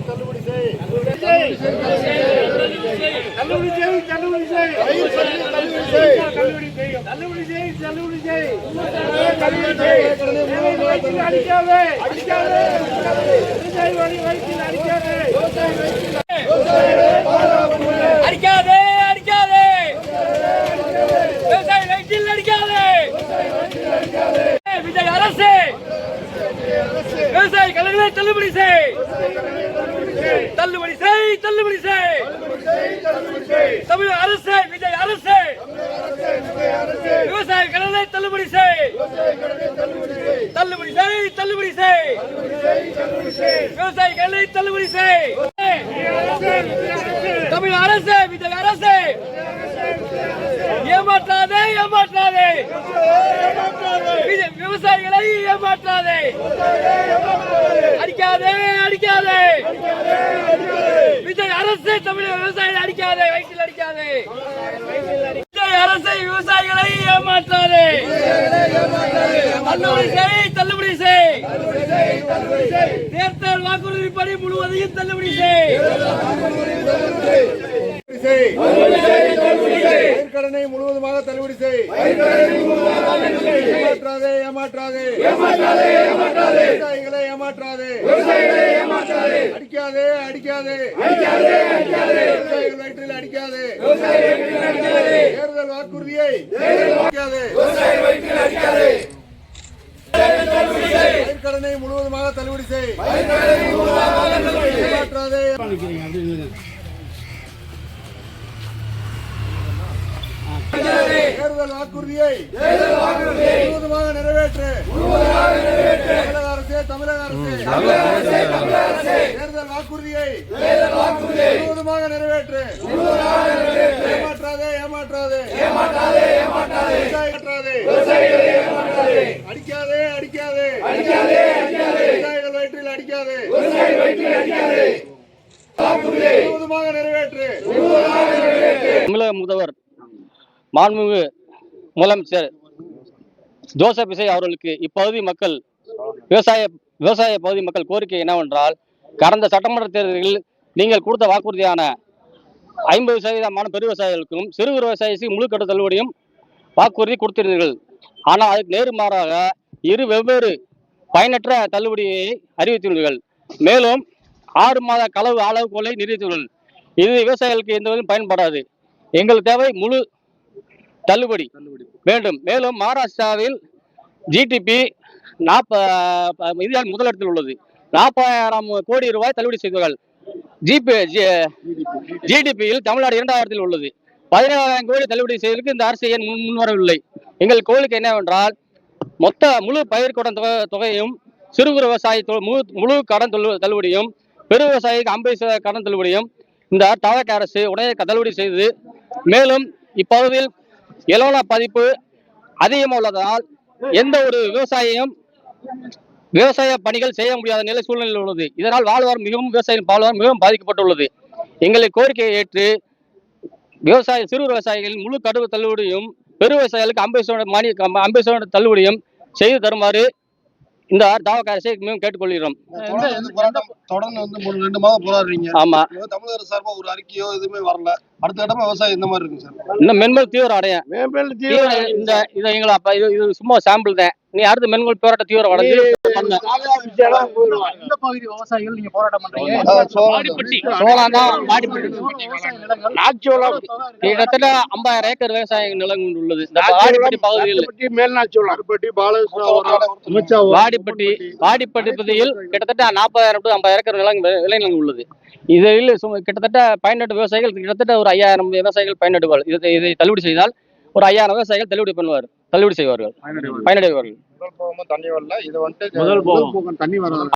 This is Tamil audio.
தள்ளுபடி செய். தள்ளுபடி செய். தள்ளுபடி செய். தள்ளுபடி செய். தள்ளுபடி செய். தள்ளுபடி செய். தள்ளுபடி செய். தள்ளுபடி செய். வயிற்றில் அடிக்காதே. அடிக்காதே. விவசாயி வயிற்றில் அடிக்காதே. அடிக்காதே. அடிக்காதே. விவசாயி வயிற்றில் அடிக்காதே. விஜய் அரசு விவசாயி கடன்களை தள்ளுபடி செய். தள்ளுபடி செய். தள்ளுபடி செய். தமிழக அரசு விஜய் அரசு விவசாயி கடன்களை தள்ளுபடி செய். தள்ளுபடி செய். தள்ளுபடி செய். விவசாயி கடன்களை தள்ளுபடி செய். தமிழக அரசு விஜய் அரசு ஏமாற்றாதே. ஏமாற்றாதே. விவசாயிகளை ஏமாற்றாதே. அடிக்காதே. அடிக்காதே. விஜய் அரசு தமிழக விவசாயிகளை அடிக்காதே. வயிற்றில் அடிக்காதே. விஜய் அரசு விவசாயிகளை ஏமாற்றாதே. தள்ளுபடி செய். தள்ளுபடி செய். தேர்தல் வாக்குறுதிப்படி முழுவதையும் தள்ளுபடி செய். கடனை முழுவதுமாக தள்ளுபடி செய். ஏமாற்றாதே. ஏமாற்றாதே. விவசாயிகளை ஏமாற்றாதே. அடிக்காதே. அடிக்காதே. விவசாயிகள் வயிற்றில் அடிக்காதே. தேர்தல் வாக்குறுதியை அடிக்காதே. கடனை முழுவதுமாக தள்ளுபடி செய். ஏமாற்றாதே. தேர்தல் வாக்குறுதியை முழுவதுமாக நிறைவேற்று. தமிழக அரசே. தேர்தல் வாக்குறுதியை முழுவதுமாக நிறைவேற்று. ஏமாற்றாதே. ஏமாற்றாதே. அடிக்காதே. அடிக்காதே. விவசாயிகள் வயிற்றில் அடிக்காதே. முழுவதுமாக நிறைவேற்று. தமிழக முதல்வர் மாண்புமிகு முதலமைச்சர் ஜோசப் விஜய் அவர்களுக்கு இப்பகுதி மக்கள் விவசாய பகுதி மக்கள் கோரிக்கை என்னவென்றால், கடந்த சட்டமன்ற தேர்தலில் நீங்கள் கொடுத்த வாக்குறுதியான 50% பெரு விவசாயிகளுக்கும் சிறு விவசாயிக்கு முழு கட்டு தள்ளுபடியும் வாக்குறுதி கொடுத்திருந்தீர்கள். ஆனால் அதுக்கு நேர்மாறாக இரு வெவ்வேறு பயனற்ற தள்ளுபடியை அறிவித்துள்ளீர்கள். மேலும் 6 மாத களவு அளவுகோலை நிர்ணயித்துள்ளீர்கள். இது விவசாயிகளுக்கு எந்த வகையிலும் பயன்படாது. எங்களுக்கு தேவை முழு தள்ளுபடி வேண்டும். மேலும் மகாராஷ்டிராவில் ஜிடிபி இந்தியாவில் முதலிடத்தில் உள்ளது. 40,000 கோடி ரூபாய் தள்ளுபடி செய்தார்கள். ஜிடிபியில் தமிழ்நாடு 2வது இடத்தில் உள்ளது. 17,000 கோடி தள்ளுபடி செய்வதற்கு இந்த அரசு ஏன் முன்வரவில்லை? எங்கள் கோரிக்கை என்னவென்றால், மொத்த முழு பயிர் கடன் தொகையும் சிறு குறு விவசாயி முழு கடன் தள்ளுபடியும் பெரு விவசாயிக்கு 50% கடன் தள்ளுபடியும் இந்த தவக அரசு உடனே தள்ளுபடி செய்து, மேலும் இப்பகுதியில் எலோனா பதிப்பு அதிகமாக உள்ளதால் எந்த ஒரு விவசாய பணிகள் செய்ய முடியாத நிலை சூழ்நிலை உள்ளது. இதனால் விவசாயிகள் வாழ்வாதாரம் மிகவும் பாதிக்கப்பட்டுள்ளது. எங்களை கோரிக்கையை ஏற்று சிறு விவசாயிகள் முழு கடுவு தள்ளுபடியும் பெரு விவசாயிகளுக்கு 50% தள்ளுபடியும் செய்து தருமாறு இந்த தாவக அரசை மிகவும் கேட்டுக்கொள்கிறோம். தொடர்ந்து 2 மாதம் போராடுறீங்க. ஆமா, தமிழக அரசு சார்பா ஒரு அறிக்கையோ எதுவுமே வரல. அடுத்த கட்டமா விவசாயம் இந்த மாதிரி இருக்கு சார். இன்னும் மென்மேல் தீவிரம் அடையும். இது சும்மா சாம்பிள் தான். நீ அடுத்த மென்மேல் போராட்ட தீவிரம் அடைஞ்சு விவசாயிகள் நீங்க போராட்டம் பண்றீங்க. கிட்டத்தட்ட 50,000 ஏக்கர் விவசாய நிலம் உள்ளது. இந்த வாடிப்பட்டி பகுதியில் வாடிப்பட்டி பகுதியில் கிட்டத்தட்ட 40,000 to 50,000 ஏக்கர் விளைநிலம் உள்ளது. இதில் கிட்டத்தட்ட பயனற்ற விவசாயிகள் கிட்டத்தட்ட ஒரு 5,000 விவசாயிகள் பயனடைவார்கள். இதை தள்ளுபடி செய்தால் ஒரு 5,000 விவசாயிகள் தள்ளுபடி செய்வார்கள், பயனடைவார்கள். தண்ணி வரல. இது வந்துட்டு முதல் போகம் தண்ணி வராது.